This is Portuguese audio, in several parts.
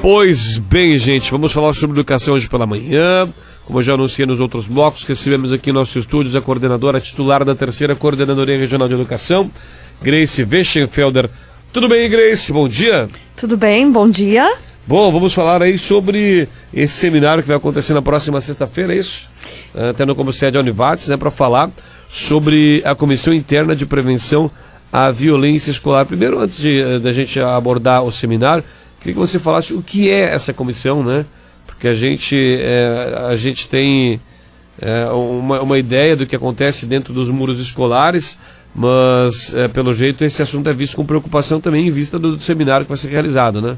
Pois bem, gente, vamos falar sobre educação hoje pela manhã. Como eu já anunciei nos outros blocos, recebemos aqui em nossos estúdios a coordenadora titular da 3ª Coordenadoria Regional de Educação, Grace Weschenfelder. Tudo bem, Grace? Bom dia. Tudo bem, bom dia. Bom, vamos falar aí sobre esse seminário que vai acontecer na próxima sexta-feira, é isso? Tendo como sede a Univates, para falar sobre a Comissão Interna de Prevenção à Violência Escolar. Primeiro, antes da gente abordar o seminário, queria que você falasse o que é essa comissão, né? Porque a gente tem uma ideia do que acontece dentro dos muros escolares, mas pelo jeito esse assunto é visto com preocupação também em vista do seminário que vai ser realizado, né?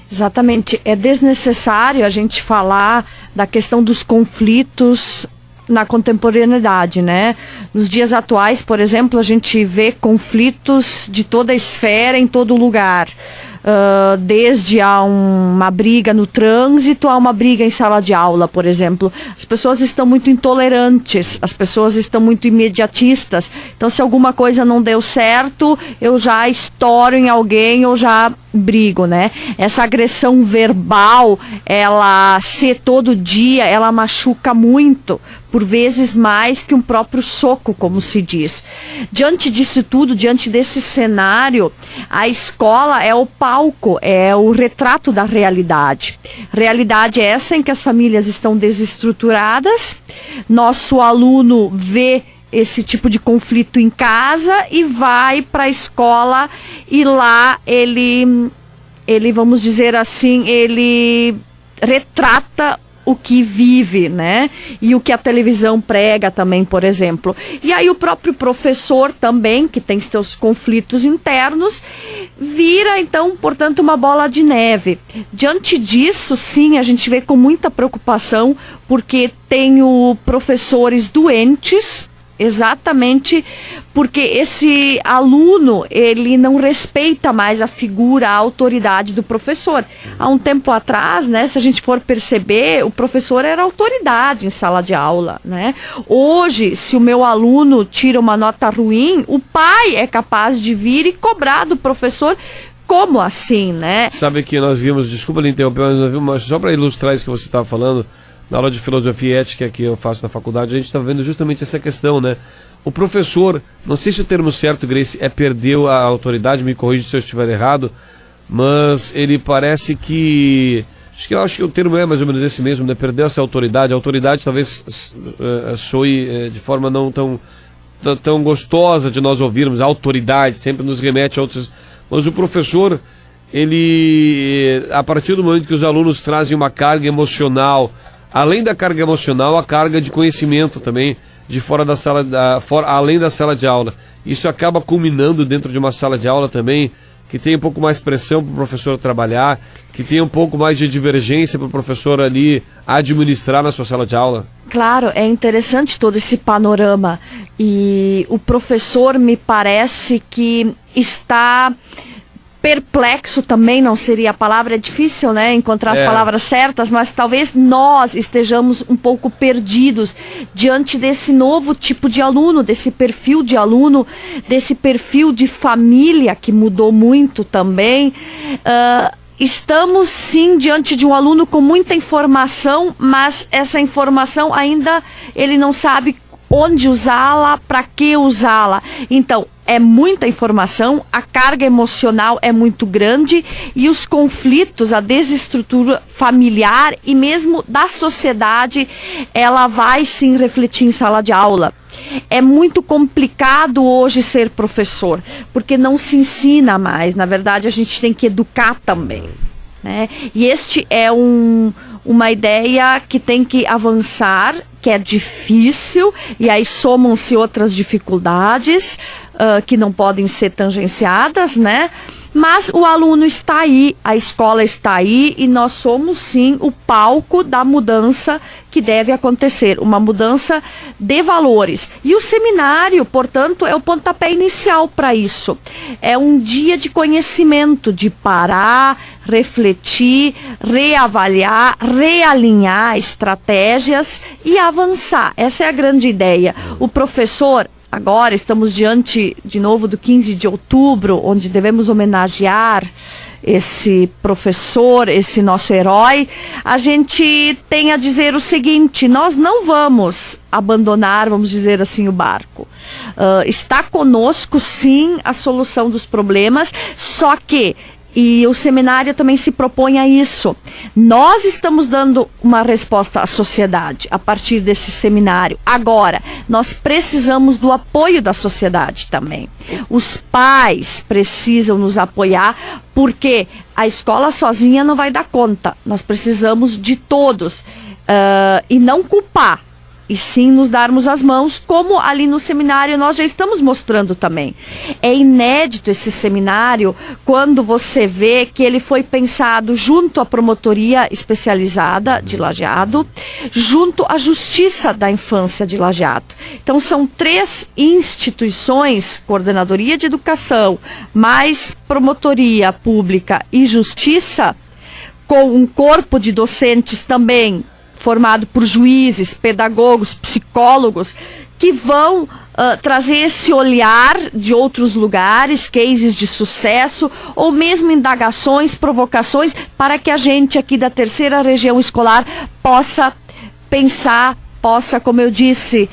Exatamente, é desnecessário a gente falar da questão dos conflitos na contemporaneidade, né? Nos dias atuais, por exemplo, a gente vê conflitos de toda a esfera, em todo lugar. Desde a uma briga no trânsito a uma briga em sala de aula, por exemplo. As pessoas estão muito intolerantes, as pessoas estão muito imediatistas. Então, se alguma coisa não deu certo, eu já estouro em alguém ou já brigo, né? Essa agressão verbal, ela ser todo dia, ela machuca muito, por vezes mais que um próprio soco, como se diz. Diante disso tudo, diante desse cenário, a escola é o palco, é o retrato da realidade. Realidade essa em que as famílias estão desestruturadas, nosso aluno vê esse tipo de conflito em casa e vai para a escola e lá ele, vamos dizer assim, ele retrata o que vive, né? E o que a televisão prega também, por exemplo. E aí o próprio professor também, que tem seus conflitos internos, vira, então, portanto, uma bola de neve. Diante disso, sim, a gente vê com muita preocupação, porque tenho professores doentes, exatamente porque esse aluno, ele não respeita mais a figura, a autoridade do professor. Há um tempo atrás, né, se a gente for perceber, o professor era autoridade em sala de aula, né? Hoje, se o meu aluno tira uma nota ruim, o pai é capaz de vir e cobrar do professor. Como assim, né? Sabe que nós vimos, desculpa lhe interromper, mas nós vimos, só para ilustrar isso que você estava falando, na aula de filosofia e ética que eu faço na faculdade, a gente está vendo justamente essa questão, né? O professor, não sei se o termo certo, Grace, perdeu a autoridade, me corrija se eu estiver errado, mas ele parece que... Acho que o termo é mais ou menos esse mesmo, né? Perdeu essa autoridade. A autoridade talvez soe de forma não tão gostosa de nós ouvirmos. A autoridade sempre nos remete a outros... Mas o professor, ele, a partir do momento que os alunos trazem uma carga emocional, além da carga emocional, a carga de conhecimento também, de fora da sala, além da sala de aula. Isso acaba culminando dentro de uma sala de aula também, que tem um pouco mais pressão para o professor trabalhar, que tem um pouco mais de divergência para o professor ali administrar na sua sala de aula. Claro, é interessante todo esse panorama. E o professor me parece que está... perplexo também não seria a palavra, é difícil, né, encontrar as palavras certas, mas talvez nós estejamos um pouco perdidos diante desse novo tipo de aluno, desse perfil de aluno, desse perfil de família que mudou muito também. Estamos sim diante de um aluno com muita informação, mas essa informação ainda ele não sabe onde usá-la, para que usá-la. Então, é muita informação, a carga emocional é muito grande e os conflitos, a desestrutura familiar e mesmo da sociedade, ela vai sim refletir em sala de aula. É muito complicado hoje ser professor, porque não se ensina mais. Na verdade, a gente tem que educar também, né? E este é uma ideia que tem que avançar, que é difícil, e aí somam-se outras dificuldades que não podem ser tangenciadas, né? Mas o aluno está aí, a escola está aí e nós somos sim o palco da mudança que deve acontecer, uma mudança de valores. E o seminário, portanto, é o pontapé inicial para isso. É um dia de conhecimento, de parar, refletir, reavaliar, realinhar estratégias e avançar. Essa é a grande ideia. O professor... Agora estamos diante, de novo, do 15 de outubro, onde devemos homenagear esse professor, esse nosso herói, a gente tem a dizer o seguinte: nós não vamos abandonar, vamos dizer assim, o barco. Está conosco, sim, a solução dos problemas, só que, e o seminário também se propõe a isso, nós estamos dando uma resposta à sociedade a partir desse seminário. Agora, nós precisamos do apoio da sociedade também. Os pais precisam nos apoiar, porque a escola sozinha não vai dar conta. Nós precisamos de todos, e não culpar, e sim nos darmos as mãos, como ali no seminário nós já estamos mostrando também. É inédito esse seminário quando você vê que ele foi pensado junto à promotoria especializada de Lajeado, junto à Justiça da Infância de Lajeado. Então são 3 instituições, Coordenadoria de Educação, mais Promotoria Pública e Justiça, com um corpo de docentes também formado por juízes, pedagogos, psicólogos, que vão trazer esse olhar de outros lugares, cases de sucesso, ou mesmo indagações, provocações, para que a gente aqui da 3ª região escolar possa pensar, possa, como eu disse,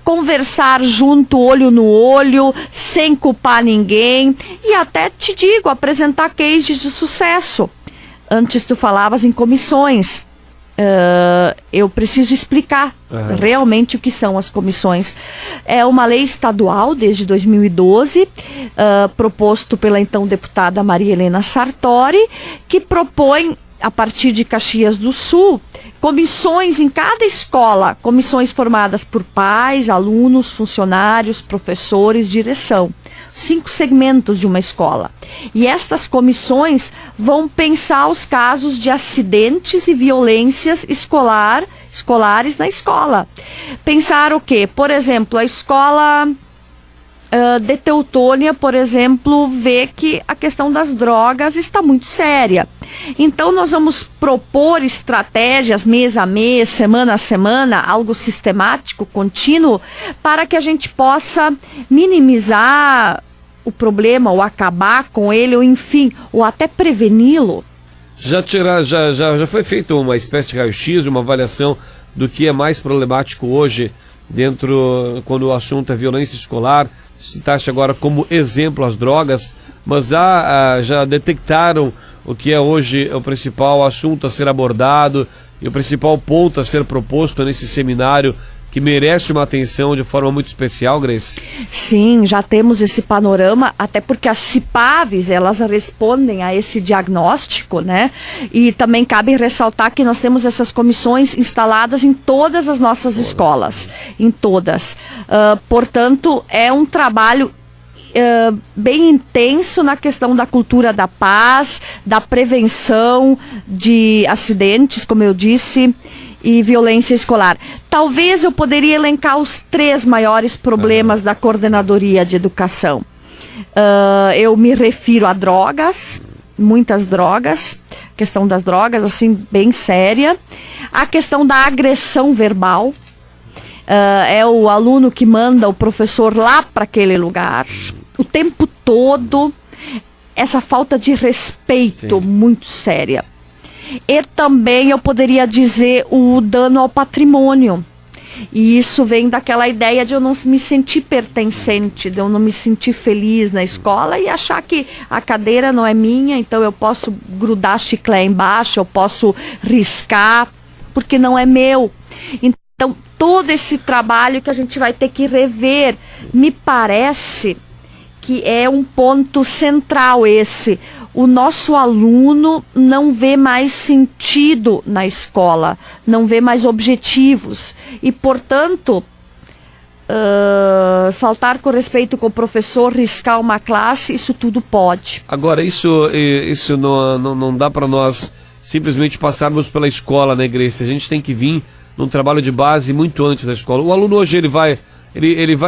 conversar junto, olho no olho, sem culpar ninguém, e até te digo, apresentar cases de sucesso. Antes tu falavas em comissões. Eu preciso explicar realmente o que são as comissões. É uma lei estadual desde 2012, proposto pela então deputada Maria Helena Sartori, que propõe, a partir de Caxias do Sul, comissões em cada escola, comissões formadas por pais, alunos, funcionários, professores, direção. 5 segmentos de uma escola. E estas comissões vão pensar os casos de acidentes e violências escolares na escola. Pensar o quê? Por exemplo, a escola de Teutônia, por exemplo, vê que a questão das drogas está muito séria. Então nós vamos propor estratégias mês a mês, semana a semana, algo sistemático, contínuo, para que a gente possa minimizar o problema, ou acabar com ele, ou enfim, ou até preveni-lo. Já foi feita uma espécie de raio-x, uma avaliação do que é mais problemático hoje dentro, quando o assunto é violência escolar? Citaste agora como exemplo as drogas, mas já detectaram o que é hoje o principal assunto a ser abordado e o principal ponto a ser proposto nesse seminário, que merece uma atenção de forma muito especial, Grace? Sim, já temos esse panorama, até porque as CIPAVs, elas respondem a esse diagnóstico, né? E também cabe ressaltar que nós temos essas comissões instaladas em todas as nossas escolas, em todas. Portanto, é um trabalho bem intenso na questão da cultura da paz, da prevenção de acidentes, como eu disse, e violência escolar. Talvez eu poderia elencar os 3 maiores problemas da Coordenadoria de Educação. Eu me refiro a drogas, muitas drogas, questão das drogas, assim, bem séria. A questão da agressão verbal. É o aluno que manda o professor lá para aquele lugar, o tempo todo. Essa falta de respeito muito séria. E também eu poderia dizer o dano ao patrimônio. E isso vem daquela ideia de eu não me sentir pertencente, de eu não me sentir feliz na escola e achar que a cadeira não é minha, então eu posso grudar chiclete embaixo, eu posso riscar, porque não é meu. Então, todo esse trabalho que a gente vai ter que rever, me parece que é um ponto central esse. O nosso aluno não vê mais sentido na escola, não vê mais objetivos e, portanto, faltar com respeito com o professor, riscar uma classe, isso tudo pode. Agora, isso não dá para nós simplesmente passarmos pela escola, né, Grace? A gente tem que vir num trabalho de base muito antes da escola. O aluno hoje, ele vai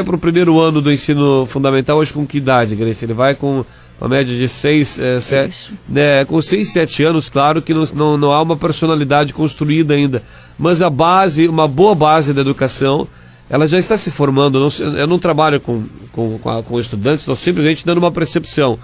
para o primeiro ano do ensino fundamental, hoje com que idade, Grace? Ele vai com uma média de 6, 7, né, com 6, 7 anos, claro que não há uma personalidade construída ainda, mas a base, uma boa base da educação, ela já está se formando. Eu não trabalho com estudantes, estou simplesmente dando uma percepção.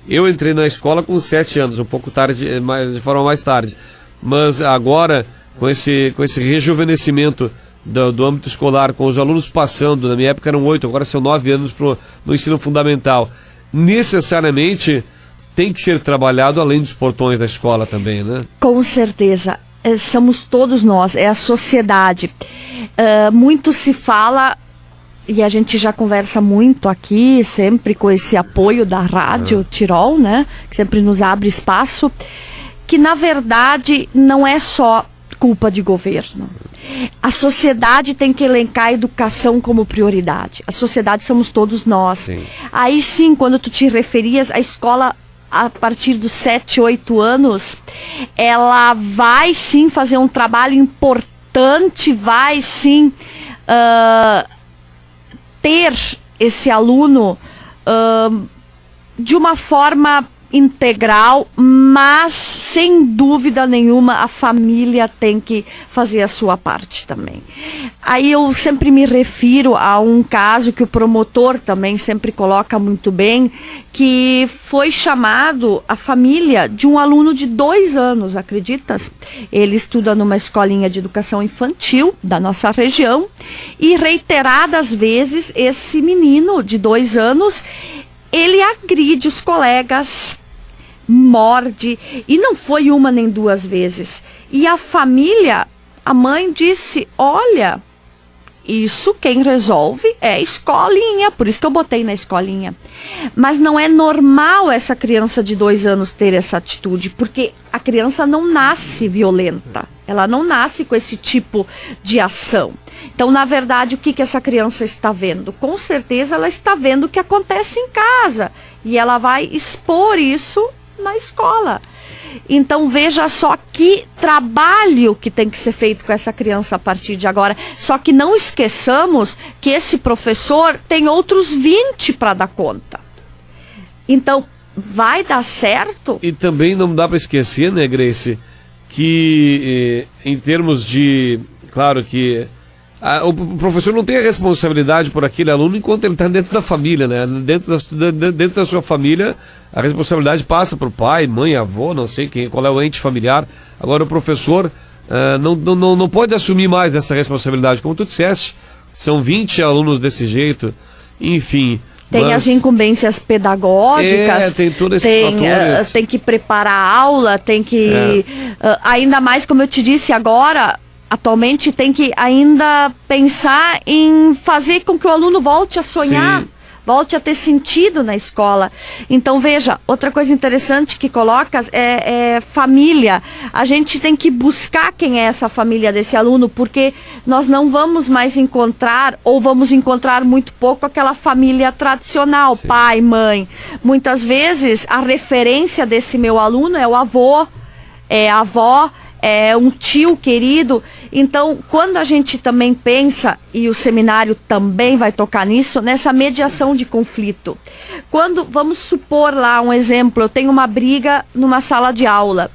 Eu entrei na escola com 7 anos, um pouco tarde, de forma mais tarde. Mas agora, com esse rejuvenescimento do âmbito escolar, com os alunos passando, na minha época eram 8, agora são 9 anos no ensino fundamental, necessariamente tem que ser trabalhado além dos portões da escola também, né? Com certeza. Somos todos nós, é a sociedade. Muito se fala, e a gente já conversa muito aqui, sempre com esse apoio da Rádio Tirol, né? Que sempre nos abre espaço, que na verdade não é só culpa de governo. A sociedade tem que elencar a educação como prioridade. A sociedade somos todos nós. Sim. Aí sim, quando tu te referias à escola a partir dos 7, 8 anos, ela vai sim fazer um trabalho importante, vai sim ter esse aluno de uma forma integral, mas sem dúvida nenhuma a família tem que fazer a sua parte também. Aí eu sempre me refiro a um caso que o promotor também sempre coloca muito bem, que foi chamado a família de um aluno de 2 anos, acreditas? Ele estuda numa escolinha de educação infantil da nossa região e reiteradas vezes esse menino de 2 anos, ele agride os colegas, morde, e não foi uma nem 2 vezes. E a família, a mãe disse, olha, isso quem resolve é a escolinha, por isso que eu botei na escolinha. Mas não é normal essa criança de 2 anos ter essa atitude, porque a criança não nasce violenta, ela não nasce com esse tipo de ação. Então, na verdade, o que essa criança está vendo? Com certeza ela está vendo o que acontece em casa, e ela vai expor isso na escola. Então veja só que trabalho que tem que ser feito com essa criança a partir de agora. Só que não esqueçamos que esse professor tem outros 20 para dar conta. Então vai dar certo. E também não dá para esquecer, né, Grace, que em termos de, claro que o professor não tem a responsabilidade por aquele aluno enquanto ele está dentro da família, né? Dentro da sua família, a responsabilidade passa para o pai, mãe, avô, não sei qual é o ente familiar. Agora o professor não pode assumir mais essa responsabilidade. Como tu disseste, são 20 alunos desse jeito, enfim. Tem as incumbências pedagógicas, tem todos esses fatores. Tem que preparar a aula, tem que, ainda mais como eu te disse agora, atualmente tem que ainda pensar em fazer com que o aluno volte a sonhar, sim, volte a ter sentido na escola. Então veja, outra coisa interessante que colocas é família. A gente tem que buscar quem é essa família desse aluno, porque nós não vamos mais encontrar, ou vamos encontrar muito pouco, aquela família tradicional, sim, pai, mãe. Muitas vezes a referência desse meu aluno é o avô, é a avó, é um tio querido. Então, quando a gente também pensa, e o seminário também vai tocar nisso, nessa mediação de conflito. Quando, vamos supor lá um exemplo, eu tenho uma briga numa sala de aula.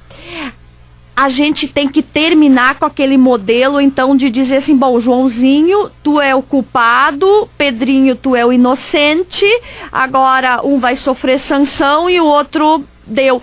A gente tem que terminar com aquele modelo, então, de dizer assim, bom, Joãozinho, tu é o culpado, Pedrinho, tu é o inocente, agora um vai sofrer sanção e o outro deu.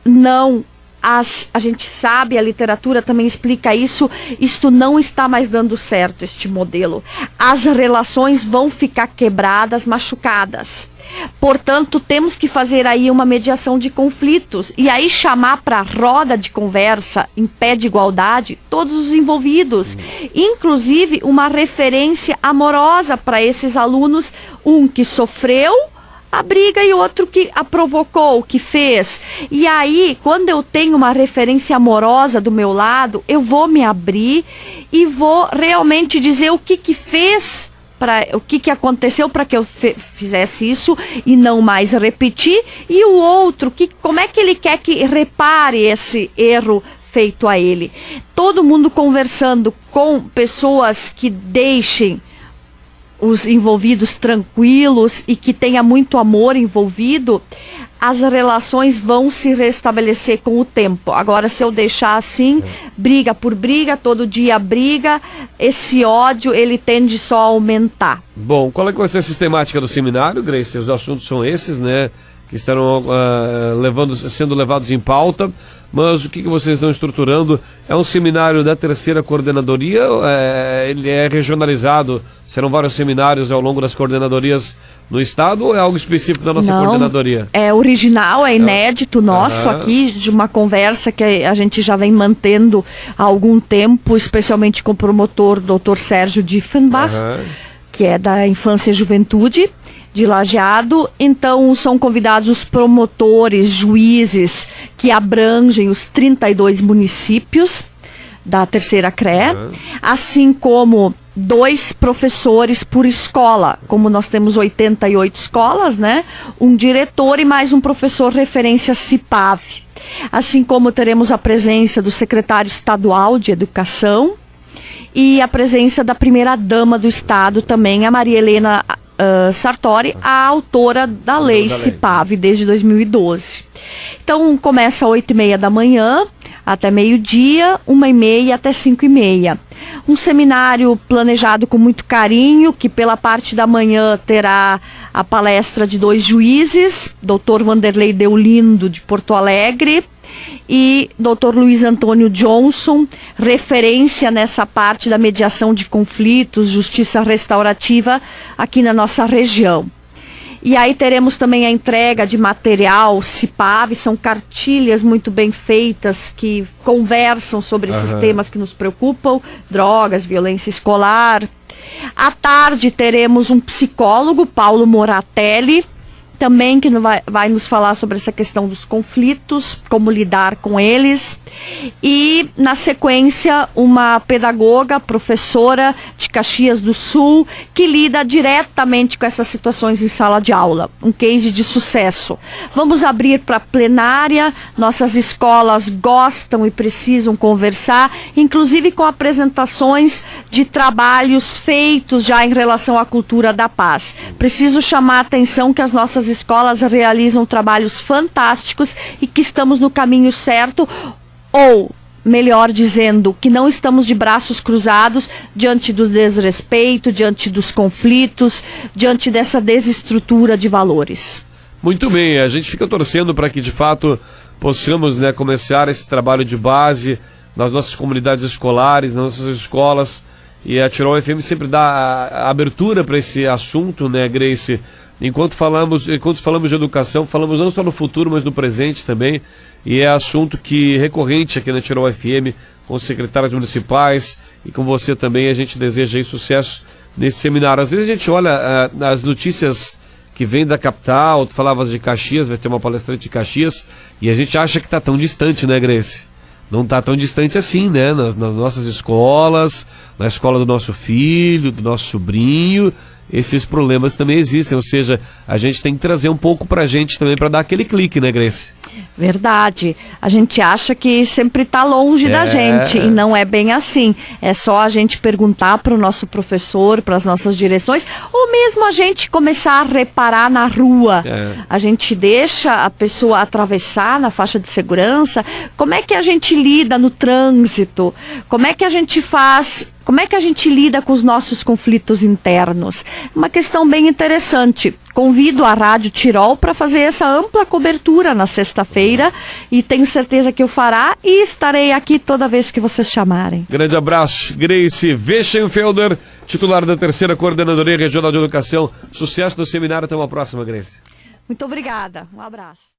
Não. A gente sabe, a literatura também explica isso, isto não está mais dando certo, este modelo. As relações vão ficar quebradas, machucadas. Portanto, temos que fazer aí uma mediação de conflitos e aí chamar para a roda de conversa, em pé de igualdade, todos os envolvidos. Inclusive, uma referência amorosa para esses alunos, um que sofreu a briga e outro que a provocou, que fez. E aí, quando eu tenho uma referência amorosa do meu lado, eu vou me abrir e vou realmente dizer o que fez, o que aconteceu para que eu fizesse isso e não mais repetir. E o outro, como é que ele quer que repare esse erro feito a ele. Todo mundo conversando com pessoas que deixem os envolvidos tranquilos e que tenha muito amor envolvido, as relações vão se restabelecer com o tempo. Agora, se eu deixar assim, briga por briga, todo dia briga, esse ódio, ele tende só a aumentar. Bom, qual é que vai ser a sistemática do seminário, Grace? Os assuntos são esses, né? que estarão sendo levados em pauta. Mas o que vocês estão estruturando? É um seminário da terceira coordenadoria? Ele é regionalizado? Serão vários seminários ao longo das coordenadorias no estado ou é algo específico da nossa coordenadoria? É original, é inédito nosso aqui, de uma conversa que a gente já vem mantendo há algum tempo, especialmente com o promotor Dr. Sérgio Diefenbach, que é da Infância e Juventude de Lajeado. Então são convidados os promotores, juízes que abrangem os 32 municípios da terceira CRE, assim como 2 professores por escola, como nós temos 88 escolas, né? Um diretor e mais um professor referência CIPAV. Assim como teremos a presença do secretário estadual de Educação e a presença da primeira-dama do estado também, a Maria Helena Sartori, a autora da lei CIPAV desde 2012. Então começa às 8h30 da manhã até meio-dia, 1h30 até 5h30. Um seminário planejado com muito carinho, que pela parte da manhã terá a palestra de 2 juízes, Dr. Vanderlei Deolindo de Porto Alegre e Dr. Luiz Antônio Johnson, referência nessa parte da mediação de conflitos, justiça restaurativa aqui na nossa região. E aí teremos também a entrega de material CIPAV, são cartilhas muito bem feitas que conversam sobre esses temas que nos preocupam, drogas, violência escolar. À tarde teremos um psicólogo, Paulo Moratelli, também que vai nos falar sobre essa questão dos conflitos, como lidar com eles. E, na sequência, uma pedagoga, professora de Caxias do Sul, que lida diretamente com essas situações em sala de aula. Um case de sucesso. Vamos abrir para plenária, nossas escolas gostam e precisam conversar, inclusive com apresentações de trabalhos feitos já em relação à cultura da paz. Preciso chamar a atenção que as nossas escolas realizam trabalhos fantásticos e que estamos no caminho certo, ou, melhor dizendo, que não estamos de braços cruzados diante do desrespeito, diante dos conflitos, diante dessa desestrutura de valores. Muito bem, a gente fica torcendo para que de fato possamos, né, começar esse trabalho de base nas nossas comunidades escolares, nas nossas escolas, e a Tirol FM sempre dá a abertura para esse assunto, né, Grace? Enquanto falamos de educação, falamos não só no futuro, mas no presente também. E é assunto que recorrente aqui na Tirol FM, com os secretários municipais e com você também. A gente deseja aí sucesso nesse seminário. Às vezes a gente olha as notícias que vêm da capital, tu falavas de Caxias, vai ter uma palestrante de Caxias, e a gente acha que está tão distante, né, Grace? Não está tão distante assim, né? Nas nossas escolas, na escola do nosso filho, do nosso sobrinho, esses problemas também existem, ou seja, a gente tem que trazer um pouco pra gente também, para dar aquele clique, né, Grace? Verdade. A gente acha que sempre está longe da gente, e não é bem assim. É só a gente perguntar para o nosso professor, para as nossas direções, ou mesmo a gente começar a reparar na rua. A gente deixa a pessoa atravessar na faixa de segurança. Como é que a gente lida no trânsito? Como é que a gente faz... Como é que a gente lida com os nossos conflitos internos? Uma questão bem interessante. Convido a Rádio Tirol para fazer essa ampla cobertura na sexta-feira, e tenho certeza que eu fará, e estarei aqui toda vez que vocês chamarem. Grande abraço, Grace Weschenfelder, titular da terceira Coordenadoria Regional de Educação. Sucesso no seminário, até uma próxima, Grace. Muito obrigada, um abraço.